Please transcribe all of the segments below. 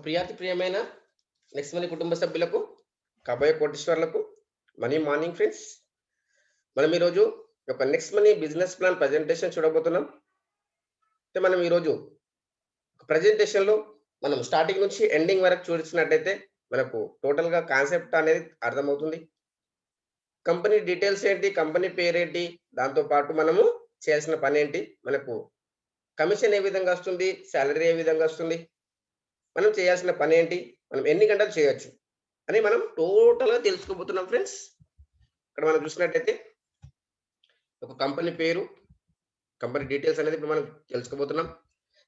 ప్రియమైన next money కుటుంబ సభ్యులకు, కాబోయే కోటీశ్వర్లకు మనీ మార్నింగ్ ఫ్రెండ్స్. మనం ఈరోజు ఒక next money business plan presentation చూడబోతున్నాం. అయితే మనం ఈరోజు ప్రజెంటేషన్‌లో మనం స్టార్టింగ్ నుంచి ఎండింగ్ వరకు చూసినట్టయితే మనకు టోటల్‌గా కాన్సెప్ట్ అనేది అర్థమవుతుంది. కంపెనీ డీటెయిల్స్ ఏంటి? కంపెనీ పేరేంటి? దాంతో పాటు మనము చేయాల్సిన పనేంటి? మనకు కమిషన్ ఏ విధంగా వస్తుంది? సాలరీ ఏ విధంగా వస్తుంది? మనం చేయాల్సిన పనేంటి? మనం ఎన్ని గంటలు చేయొచ్చు? అని మనం టోటల్‌గా తెలుసుకోబోతున్నాం ఫ్రెండ్స్. ఇక్కడ మనం చూసినట్టయితే ఒక కంపెనీ పేరు, కంపెనీ డీటెయిల్స్ అనేది ఇప్పుడు మనం తెలుసుకోబోతున్నాం.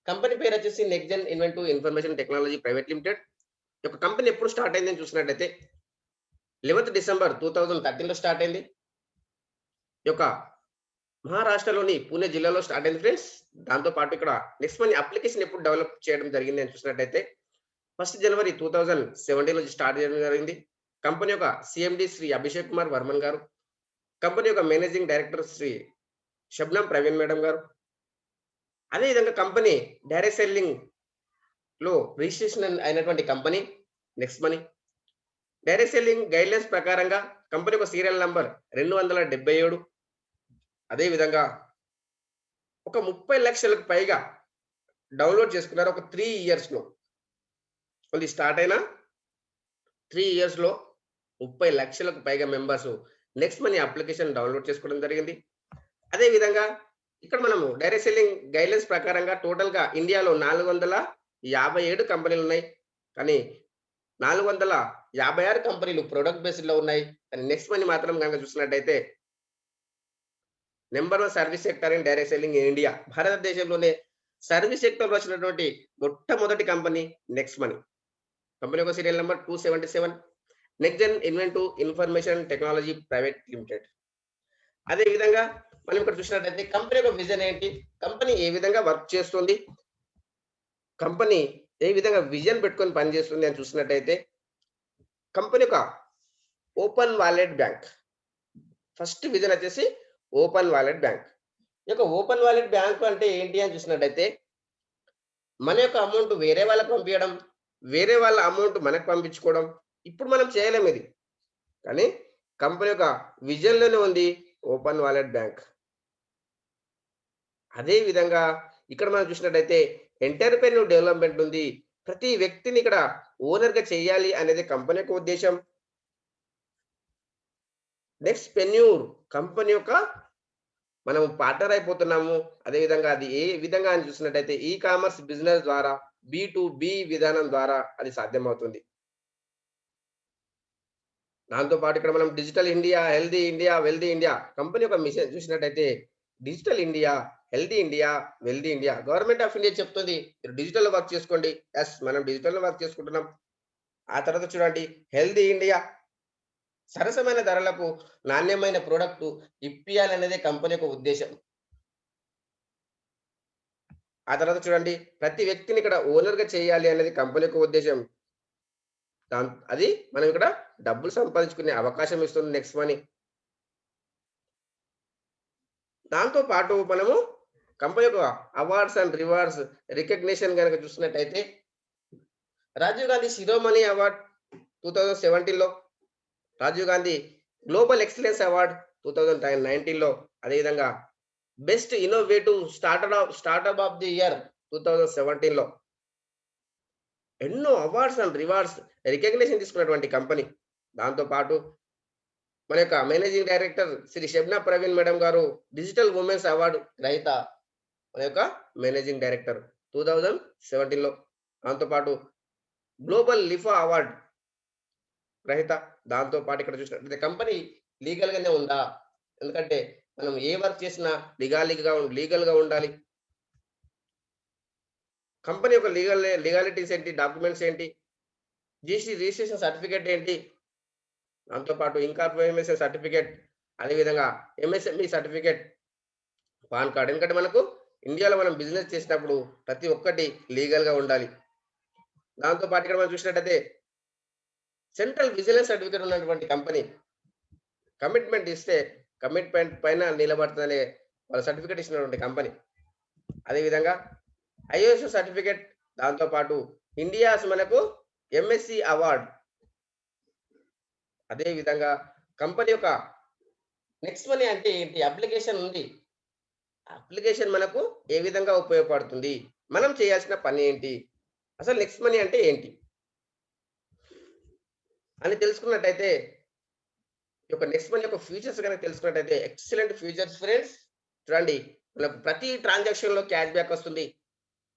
కంపెనీ పేరొచ్చేసి next gen inventive information technology private limited. ఈ యొక్క కంపెనీ ఎప్పుడు స్టార్ట్ అయిందని చూసినట్టయితే 11th డిసెంబర్ 2013లో స్టార్ట్ అయింది. ఈ యొక్క మహారాష్ట్రలోని పూణే జిల్లాలో స్టార్ట్ అయింది ఫ్రెండ్స్. దాంతో పాటు ఇక్కడ నెక్స్ట్ మనీ అప్లికేషన్ ఎప్పుడు డెవలప్ చేయడం జరిగింది అని చూసినట్టయితే 1 జనవరి 2017లో స్టార్ట్ చేయడం జరిగింది. కంపెనీ యొక్క సీఎండీ శ్రీ అభిషేక్ కుమార్ వర్మన్ గారు, కంపెనీ యొక్క managing director Shri Shabnam Praveen madam గారు. అదే విధంగా కంపెనీ డైరెక్ట్ సెల్లింగ్‌లో రిజిస్ట్రేషన్ అయినటువంటి company next money. Direct selling guidelines ప్రకారంగా కంపెనీ యొక్క సీరియల్ నంబర్ 277. అదే విధంగా ఒక 30 లక్షలకు పైగా డౌన్‌లోడ్ చేసుకున్నారు ఒక 3 ఇయర్స్‌లో. ఇది స్టార్ట్ అయిన 3 ఇయర్స్‌లో 30 లక్షలకు పైగా members next money application download చేసుకోవడం జరిగింది. అదే విధంగా ఇక్కడ మనము డైరెక్ట్ సెల్లింగ్ గైడ్‌లైన్స్ ప్రకారంగా టోటల్‌గా ఇండియాలో 457 కంపెనీలున్నాయి. కానీ 456 కంపెనీలు ప్రొడక్ట్ బేస్డ్‌లో ఉన్నాయి. కానీ నెక్స్ట్ మనీ మాత్రం గనక చూసినట్టయితే number 1 service sector in direct selling in India. భారతదేశంలోనే సర్వీస్ సెక్టార్‌లో వచ్చినటువంటి మొట్టమొదటి కంపెనీ నెక్స్ట్ మనీ. కంపెనీ యొక్క serial number 277. Next gen inventive information technology private limited. అదే విధంగా మనం ఇక్కడ చూసినట్టయితే కంపెనీ యొక్క విజన్ ఏంటి? కంపెనీ ఏ విధంగా వర్క్ చేస్తుంది? కంపెనీ ఏ విధంగా విజన్ పెట్టుకొని పనిచేస్తుంది అని చూసినట్టయితే కంపెనీ యొక్క open wallet bank. First vision వచ్చేసి ఓపెన్ వాలెట్ బ్యాంక్. ఈ యొక్క ఓపెన్ వాలెట్ బ్యాంక్ అంటే ఏంటి అని చూసినట్టయితే మన యొక్క అమౌంట్ వేరే వాళ్ళకి పంపియడం, వేరే వాళ్ళ అమౌంట్ మనకు పంపించుకోవడం ఇప్పుడు మనం చేయలేము ఇది. కానీ కంపెనీ యొక్క విజన్‌లోనే ఉంది ఓపెన్ వాలెట్ బ్యాంక్. అదే విధంగా ఇక్కడ మనం చూసినట్టయితే ఎంటర్‌ప్రెన్యూర్ డెవలప్‌మెంట్ ఉంది. ప్రతి వ్యక్తిని ఇక్కడ ఓనర్‌గా చేయాలి అనేది కంపెనీ యొక్క ఉద్దేశ్యం. నెక్స్ట్ పెన్యూర్ కంపెనీ యొక్క మనం పార్ట్నర్ అయిపోతున్నాము. అదే విధంగా అది ఏ విధంగా అని చూసినట్టయితే ఈ కామర్స్ బిజినెస్ ద్వారా బి2బి విధానం ద్వారా అది సాధ్యమవుతుంది. దాంతో పాటు ఇక్కడ మనం digital India, healthy India, wealthy India company యొక్క మిషన్ చూసినట్టయితే digital India, healthy India, wealthy India. Government of India చెప్తుంది మీరు డిజిటల్‌లో వర్క్ చేసుకోండి. యెస్, మనం డిజిటల్‌లో వర్క్ చేసుకుంటున్నాం. ఆ తర్వాత చూడండి హెల్తీ ఇండియా సరసమైన ధరలకు నాణ్యమైన ప్రొడక్ట్ ఇప్పియాలనేదే కంపెనీ యొక్క ఉద్దేశ్యం. ఆ తర్వాత చూడండి ప్రతి వ్యక్తిని ఇక్కడ ఓనర్‌గా చేయాలి అనేది కంపెనీ యొక్క ఉద్దేశ్యం. అది మనం ఇక్కడ డబ్బులు సంపాదించుకునే అవకాశం ఇస్తుంది నెక్స్ట్ మనీ. దాంతో పాటు మనము కంపెనీ యొక్క అవార్డ్స్ అండ్ రివార్డ్స్ రికగ్నిషన్ గనక చూసినట్టయితే రాజీవ్ గాంధీ శిరోమణి అవార్డ్ 2017లో, Rajiv Gandhi global excellence award 2019లో, అదేవిధంగా best innovative startup of the year 2017లో ఎన్నో అవార్డ్స్ అండ్ రివార్డ్స్ రికగ్నిషన్ తీసుకున్నటువంటి కంపెనీ. దాంతో పాటు మన యొక్క managing director Shri Shabna Praveen madam గారు డిజిటల్ ఉమెన్స్ అవార్డు గ్రహీత మన యొక్క మేనేజింగ్ డైరెక్టర్ 2017లో. దాంతో పాటు గ్లోబల్ లిఫా అవార్డ్ గ్రహీత. దాంతో పాటు ఇక్కడ చూసినట్లయితే కంపెనీ లీగల్‌గానే ఉందా? ఎందుకంటే మనం ఏ వర్క్ చేసినా లీగల్‌గా ఉండాలి. కంపెనీ యొక్క లీగాలిటీస్ ఏంటి? డాక్యుమెంట్స్ ఏంటి? రిజిస్ట్రేషన్ సర్టిఫికేట్ ఏంటి? దాంతో పాటు ఇన్కార్పొరేషన్ సర్టిఫికేట్, అదేవిధంగా ఎంఎస్ఎంఈ సర్టిఫికేట్, పాన్ కార్డ్. ఎందుకంటే మనకు ఇండియాలో మనం బిజినెస్ చేసినప్పుడు ప్రతి ఒక్కటి లీగల్‌గా ఉండాలి. దాంతో పాటు ఇక్కడ మనం చూసినట్టయితే సెంట్రల్ విజిలెన్స్ సర్టిఫికేట్ ఉన్నటువంటి కంపెనీ. కమిట్మెంట్ ఇస్తే కమిట్మెంట్ పైన నిలబడుతుందనే వాళ్ళ సర్టిఫికేట్ ఇచ్చినటువంటి కంపెనీ. అదేవిధంగా ఐఎస్ఓ సర్టిఫికేట్ దాంతో పాటు ఇండియాస్ మనకు ఎంఎస్సి అవార్డ్. అదే విధంగా కంపెనీ యొక్క నెక్స్ట్ మనీ అంటే ఏంటి? అప్లికేషన్ ఉంది. అప్లికేషన్ మనకు ఏ విధంగా ఉపయోగపడుతుంది? మనం చేయాల్సిన పని ఏంటి? అసలు నెక్స్ట్ మనీ అంటే ఏంటి? అని తెలుసుకున్నట్టయితే ఈ యొక్క నెక్స్ట్ మనీ యొక్క ఫీచర్స్ గనక తెలుసుకున్నట్టయితే ఎక్సలెంట్ ఫీచర్స్ ఫ్రెండ్స్. చూడండి, మనకు ప్రతి ట్రాన్సాక్షన్‌లో క్యాష్ బ్యాక్ వస్తుంది.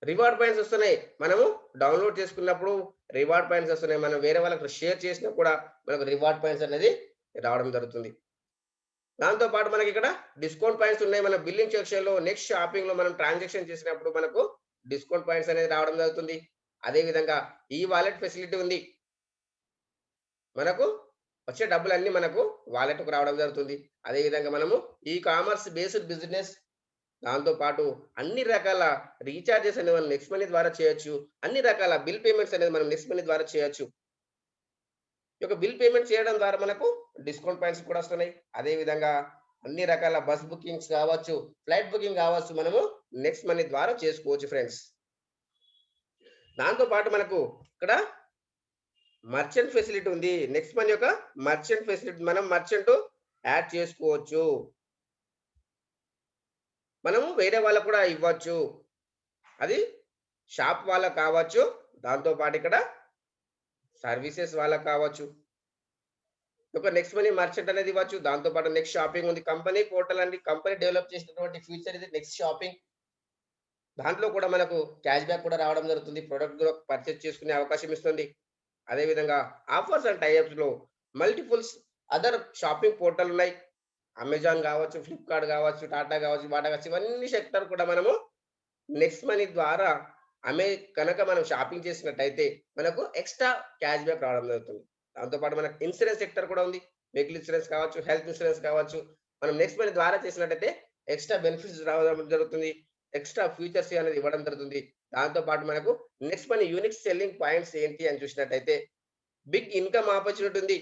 రివార్డ్ పాయింట్స్ వస్తున్నాయి. మనము డౌన్‌లోడ్ చేసుకున్నప్పుడు రివార్డ్ పాయింట్స్ వస్తున్నాయి. మనం వేరే వాళ్ళకి షేర్ చేసినా కూడా మనకు రివార్డ్ పాయింట్స్ అనేది రావడం జరుగుతుంది. దాంతో పాటు మనకిక్కడ డిస్కౌంట్ పాయింట్స్ ఉన్నాయి. మన బిల్లింగ్ సెక్షన్‌లో నెక్స్ట్ షాపింగ్‌లో మనం ట్రాన్సాక్షన్ చేసినప్పుడు మనకు డిస్కౌంట్ పాయింట్స్ అనేది రావడం జరుగుతుంది. అదే విధంగా ఈ వాలెట్ ఫెసిలిటీ ఉంది. మనకు వచ్చే డబ్బులన్నీ మనకు వాలెట్‌కు రావడం జరుగుతుంది. అదే విధంగా మనము ఈ కామర్స్ బేస్డ్ బిజినెస్, దాంతో పాటు అన్ని రకాల రీచార్జెస్ అనేవి మనం నెక్స్ట్ మనీ ద్వారా చేయొచ్చు. అన్ని రకాల బిల్ పేమెంట్స్ అనేది మనం నెక్స్ట్ మనీ ద్వారా చేయొచ్చు. ఈ యొక్క బిల్ పేమెంట్ చేయడం ద్వారా మనకు డిస్కౌంట్ పాయింట్స్ కూడా వస్తున్నాయి. అదే విధంగా అన్ని రకాల బస్ బుకింగ్స్ కావచ్చు, ఫ్లైట్ బుకింగ్ కావచ్చు, మనము నెక్స్ట్ మనీ ద్వారా చేసుకోవచ్చు ఫ్రెండ్స్. దాంతో పాటు మనకు ఇక్కడ మర్చెంట్ ఫెసిలిటీ ఉంది. నెక్స్ట్ మనీ యొక్క మర్చెంట్ ఫెసిలిటీ, మనం మర్చెంట్ యాడ్ చేసుకోవచ్చు. మనము వేరే వాళ్ళకు కూడా ఇవ్వచ్చు. అది షాప్ వాళ్ళకి కావచ్చు, దాంతో పాటు ఇక్కడ సర్వీసెస్ వాళ్ళకి కావచ్చు. ఒక నెక్స్ట్ మనీ మర్చెంట్ అనేది ఇవ్వచ్చు. దాంతో పాటు నెక్స్ట్ షాపింగ్ ఉంది. కంపెనీ పోర్టల్ అండి. కంపెనీ డెవలప్ చేసినటువంటి ఫీచర్ ఇది నెక్స్ట్ షాపింగ్. దాంట్లో కూడా మనకు క్యాష్ బ్యాక్ కూడా రావడం జరుగుతుంది. ప్రొడక్ట్ కూడా పర్చేజ్ చేసుకునే అవకాశం ఇస్తుంది. అదే విధంగా ఆఫర్స్ అండ్ టై అప్స్‌లో మల్టిపుల్స్ అదర్ షాపింగ్ పోర్టల్ ఉన్నాయి. అమెజాన్ కావచ్చు, ఫ్లిప్‌కార్ట్ కావచ్చు, టాటా కావచ్చు, బాటా కావచ్చు, ఇవన్నీ సెక్టర్ కూడా మనము నెక్స్ట్ మనీ ద్వారా కనుక మనం షాపింగ్ చేసినట్టయితే మనకు ఎక్స్‌ట్రా క్యాష్ బ్యాక్ రావడం జరుగుతుంది. దాంతో పాటు మనకు ఇన్స్యూరెన్స్ సెక్టర్ కూడా ఉంది. వెహికల్ ఇన్స్యూరెన్స్ కావచ్చు, హెల్త్ ఇన్స్యూరెన్స్ కావచ్చు. మనం నెక్స్ట్ మనీ ద్వారా చేసినట్టయితే ఎక్స్‌ట్రా బెనిఫిట్స్ రావడం జరుగుతుంది. ఎక్స్‌ట్రా ఫీచర్స్ అనేది ఇవ్వడం జరుగుతుంది. దాంతో పాటు మనకు next money unique selling points ఏంటి అని చూసినట్టయితే బిగ్ ఇన్‌కమ్ ఆపర్చునిటీ ఉంది.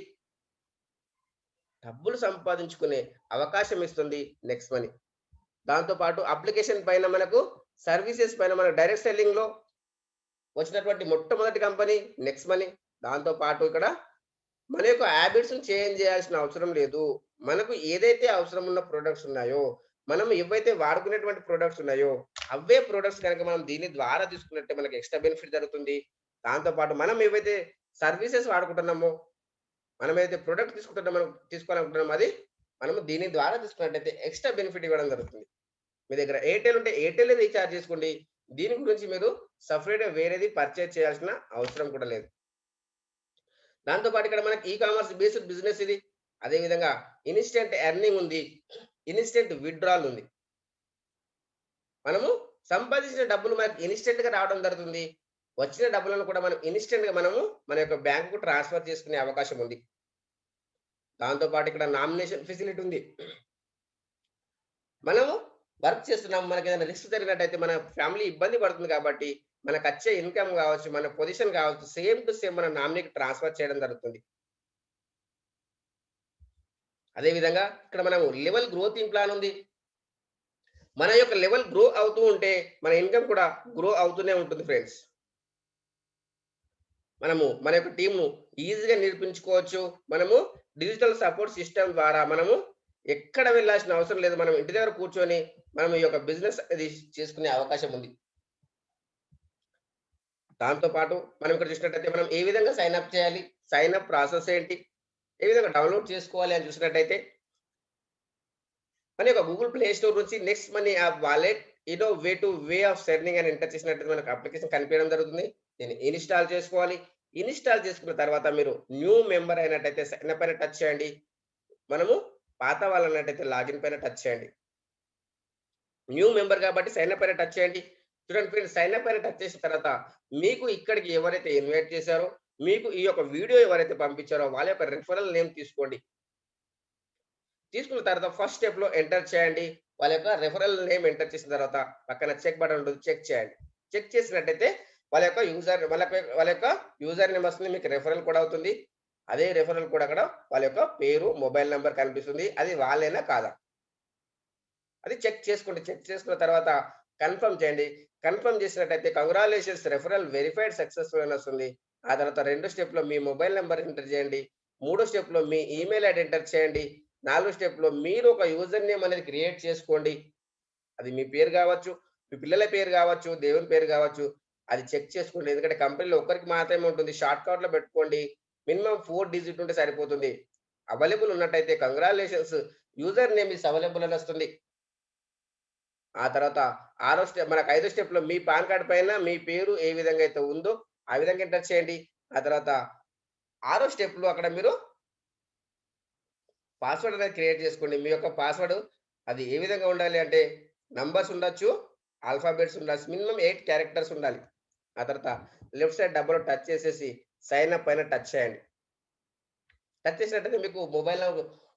డబ్బులు సంపాదించుకునే అవకాశం ఇస్తుంది నెక్స్ట్ మనీ. దాంతో పాటు అప్లికేషన్ పైన మనకు సర్వీసెస్ పైన మన డైరెక్ట్ సెల్లింగ్‌లో వచ్చినటువంటి మొట్టమొదటి కంపెనీ నెక్స్ట్ మనీ. దాంతో పాటు ఇక్కడ మన యొక్క హ్యాబిట్స్‌ని చేంజ్ చేయాల్సిన అవసరం లేదు. మనకు ఏదైతే అవసరం ఉన్న ప్రొడక్ట్స్ ఉన్నాయో, మనం ఏవైతే వాడుకునేటువంటి ప్రొడక్ట్స్ ఉన్నాయో, అవే ప్రొడక్ట్స్ గనక మనం దీని ద్వారా తీసుకున్నట్టే మనకి ఎక్స్‌ట్రా బెనిఫిట్ జరుగుతుంది. దాంతో పాటు మనం ఏవైతే సర్వీసెస్ వాడుకుంటున్నామో, మనమేదైతే ప్రొడక్ట్ తీసుకోవాలనుకుంటున్నామో అది మనము దీని ద్వారా తీసుకున్నట్టయితే ఎక్స్‌ట్రా బెనిఫిట్ ఇవ్వడం జరుగుతుంది. మీ దగ్గర ఎయిర్‌టెల్ ఉంటే ఎయిర్‌టెల్ రీచార్జ్ చేసుకోండి. దీని గురించి మీరు సెపరేట్‌గా వేరేది పర్చేజ్ చేయాల్సిన అవసరం కూడా లేదు. దాంతో పాటు ఇక్కడ మనకి ఈ కామర్స్ బేస్డ్ బిజినెస్ ఇది. అదే విధంగా ఇన్‌స్టంట్ ఎర్నింగ్ ఉంది. ఇన్‌స్టంట్ విత్‌డ్రాల్ ఉంది. మనము సంపాదించిన డబ్బులు మనకు ఇన్‌స్టంట్‌గా రావడం జరుగుతుంది. వచ్చిన డబ్బులను కూడా మనం ఇన్‌స్టంట్‌గా మనము మన యొక్క బ్యాంక్‌కు ట్రాన్స్‌ఫర్ చేసుకునే అవకాశం ఉంది. దాంతో పాటు ఇక్కడ నామినేషన్ ఫెసిలిటీ ఉంది. మనము వర్క్ చేస్తున్నాం. మనకేదైనా రిస్క్ జరిగినట్టయితే మన ఫ్యామిలీ ఇబ్బంది పడుతుంది కాబట్టి, మనకచ్చే ఇన్‌కమ్ గావచ్చు, మన పొజిషన్ గావచ్చు, సేమ్ టు సేమ్ మన నామినీకి ట్రాన్స్‌ఫర్ చేయడం జరుగుతుంది. అదే విధంగా ఇక్కడ మనము లెవెల్ గ్రోతింగ్ ప్లాన్ ఉంది. మన యొక్క లెవెల్ గ్రో అవుతూ ఉంటే, మన ఇన్‌కమ్ కూడా గ్రో అవుతూనే ఉంటుంది ఫ్రెండ్స్. మనము మన యొక్క టీమ్‌ను ఈజీగా నిరూపించుకోవచ్చు. మనము డిజిటల్ సపోర్ట్ సిస్టమ్ ద్వారా మనము ఎక్కడ వెళ్ళాల్సిన అవసరం లేదు. మనం ఇంటి దగ్గర కూర్చొని మనం ఈ యొక్క బిజినెస్ అనేది చేసుకునే అవకాశం ఉంది. దాంతో పాటు మనం ఇక్కడ చూసినట్టయితే మనం ఏ విధంగా సైన్ అప్ చేయాలి? సైన్ అప్ ప్రాసెస్ ఏంటి? ఏ విధంగా డౌన్‌లోడ్ చేసుకోవాలి అని చూసినట్టయితే మన యొక్క గూగుల్ ప్లే స్టోర్ నుంచి Next Money app wallet innovative way of earning అని ఎంటర్ చేసినట్టయితే మనకు అప్లికేషన్ కనిపియడం జరుగుతుంది. దీన్ని ఇన్‌స్టాల్ చేసుకోవాలి. ఇన్‌స్టాల్ చేసుకున్న తర్వాత మీరు న్యూ మెంబర్ అయినట్టయితే సైన్ అప్ పైన టచ్ చేయండి. మనము పాత వాళ్ళన్నట్టయితే లాగిన్ పైన టచ్ చేయండి. న్యూ మెంబర్ కాబట్టి సైన్ అప్ పైన టచ్ చేయండి. చూడండి ఫ్రెండ్స్, సైన్ అప్ పైన టచ్ చేసిన తర్వాత మీకు ఇక్కడికి ఎవరైతే ఇన్వైట్ చేశారో, మీకు ఈ యొక్క వీడియో ఎవరైతే పంపించారో వాళ్ళ యొక్క రిఫరల్ నేమ్ తీసుకోండి. తీసుకున్న తర్వాత ఫస్ట్ స్టెప్‌లో ఎంటర్ చేయండి. వాళ్ళ యొక్క రిఫరల్ నేమ్ ఎంటర్ చేసిన తర్వాత పక్కన చెక్ బటన్ ఉంటుంది. చెక్ చేయండి. చెక్ చేసినట్టయితే వాళ్ళ యొక్క యూజర్ నేమ్ వస్తుంది. మీకు రిఫరల్ కూడా అవుతుంది. అదే రిఫరల్ కూడా అక్కడ వాళ్ళ యొక్క పేరు, మొబైల్ నంబర్ కనిపిస్తుంది. అది వాళ్ళేనా కాదా? అది చెక్ చేసుకోండి. చెక్ చేసుకున్న తర్వాత కన్ఫర్మ్ చేయండి. కన్ఫర్మ్ చేసినట్టయితే కంగ్రాచ్యులేషన్స్ రెఫరల్ వెరిఫైడ్ సక్సెస్‌ఫుల్ అని వస్తుంది. ఆ తర్వాత రెండో స్టెప్‌లో మీ మొబైల్ నంబర్ ఎంటర్ చేయండి. మూడో స్టెప్‌లో మీ ఈమెయిల్ ఐడీ ఎంటర్ చేయండి. నాలుగో స్టెప్‌లో మీరు ఒక యూజర్ నేమ్ అనేది క్రియేట్ చేసుకోండి. అది మీ పేరు గావచ్చు, మీ పిల్లల పేరు గావచ్చు, దేవుని పేరు గావచ్చు. అది చెక్ చేసుకోండి. ఎందుకంటే కంపెనీలో ఒక్కరికి మాత్రమే ఉంటుంది. షార్ట్‌కట్‌లో పెట్టుకోండి. మినిమమ్ 4 డిజిట్ ఉంటే సరిపోతుంది. అవైలబుల్ ఉన్నట్టయితే congratulations user name is available అని వస్తుంది. ఆ తర్వాత మనకు ఐదో స్టెప్‌లో మీ పాన్ కార్డ్ పైన మీ పేరు ఏ విధంగా అయితే ఉందో, ఆ విధంగా ఎంటర్ చేయండి. ఆ తర్వాత ఆరో స్టెప్‌లో అక్కడ మీరు పాస్వర్డ్ అనేది క్రియేట్ చేసుకోండి. మీ యొక్క పాస్వర్డ్ అది ఏ విధంగా ఉండాలి అంటే నంబర్స్ ఉండొచ్చు, ఆల్ఫాబెట్స్ ఉండాల్సి మినిమమ్ 8 క్యారెక్టర్స్ ఉండాలి. ఆ తర్వాత లెఫ్ట్ సైడ్ డబ్బాలో టచ్ చేసేసి సైన్ అప్ పైన టచ్ చేయండి. టచ్ చేసినట్టయితే మీకు మొబైల్‌లో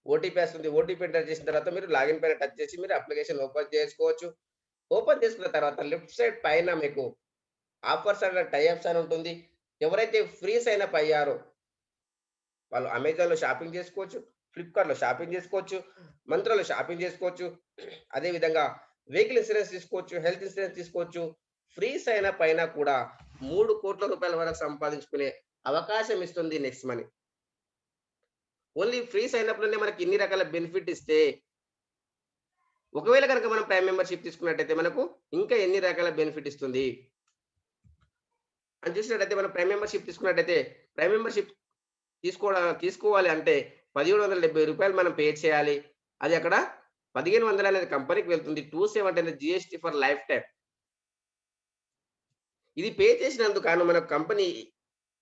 ఓటీపీ వస్తుంది. ఓటీపీ ఎంటర్ చేసిన తర్వాత మీరు లాగిన్ పైన టచ్ చేసి మీరు అప్లికేషన్ ఓపెన్ చేసుకోవచ్చు. ఓపెన్ చేసుకున్న తర్వాత లెఫ్ట్ సైడ్ పైన మీకు ఆఫర్స్ అండ్ టై అప్స్ అని ఉంటుంది. ఎవరైతే ఫ్రీ సైన్ అప్ అయ్యారో వాళ్ళు అమెజాన్‌లో షాపింగ్ చేసుకోవచ్చు. ఫ్లిప్‌కార్ట్‌లో షాపింగ్ చేసుకోవచ్చు. మంత్రాలో షాపింగ్ చేసుకోవచ్చు. అదే విధంగా వెహికల్ ఇన్స్యూరెన్స్ తీసుకోవచ్చు. హెల్త్ ఇన్స్యూరెన్స్ తీసుకోవచ్చు. ఫ్రీ సైన్ అప్ అయినా కూడా ₹3,00,00,000 వరకు సంపాదించుకునే అవకాశం ఇస్తుంది Next Money. Only free sign అప్‌లోనే మనకి ఇన్ని రకాల బెనిఫిట్ ఇస్తే, ఒకవేళ గనక మనం ప్రైమ్ మెంబర్‌షిప్ తీసుకున్నట్టయితే మనకు ఇంకా ఎన్ని రకాల బెనిఫిట్ ఇస్తుంది. అని చూసినట్టయితే మనం ప్రైమ్ మెంబర్‌షిప్ తీసుకున్నట్టయితే, ప్రైమ్ మెంబర్‌షిప్ తీసుకోవాలి అంటే రూ. 1,770 మనం పే చేయాలి. అది అక్కడ 1,500 అనేది కంపెనీకి వెళ్తుంది. 270 అనేది జీఎస్టీ ఫర్ లైఫ్ టైమ్. ఇది పే చేసినందుకు గాను మన కంపెనీ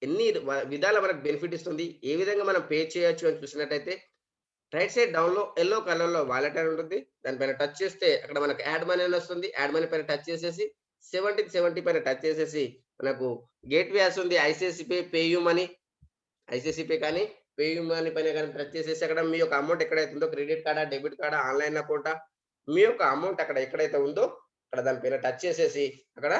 ఎన్ని విధాల మనకు బెనిఫిట్ ఇస్తుంది. ఏ విధంగా మనం పే చేయొచ్చు అని చూసినట్టయితే రైట్ సైడ్ డౌన్‌లో యెల్లో కలర్‌లో వాలెట్ అని ఉంటుంది. దానిపైన టచ్ చేస్తే అక్కడ మనకు యాడ్ మనీ అని వస్తుంది. యాడ్ మనీ పైన టచ్ చేసేసి 70 పైన టచ్ చేసేసి మనకు గేట్‌వే వస్తుంది. ICICI pay, PayU money, ICICI pay కానీ, పేయూ మనీ పైన గాని టచ్ చేసేసి అక్కడ మీ యొక్క అమౌంట్ ఎక్కడైతే ఉందో క్రెడిట్ కార్డా, డెబిట్ కార్డా, ఆన్‌లైన్ అకౌంటా, మీ యొక్క అమౌంట్ అక్కడ ఎక్కడైతే ఉందో అక్కడ దాని పైన టచ్ చేసేసి అక్కడ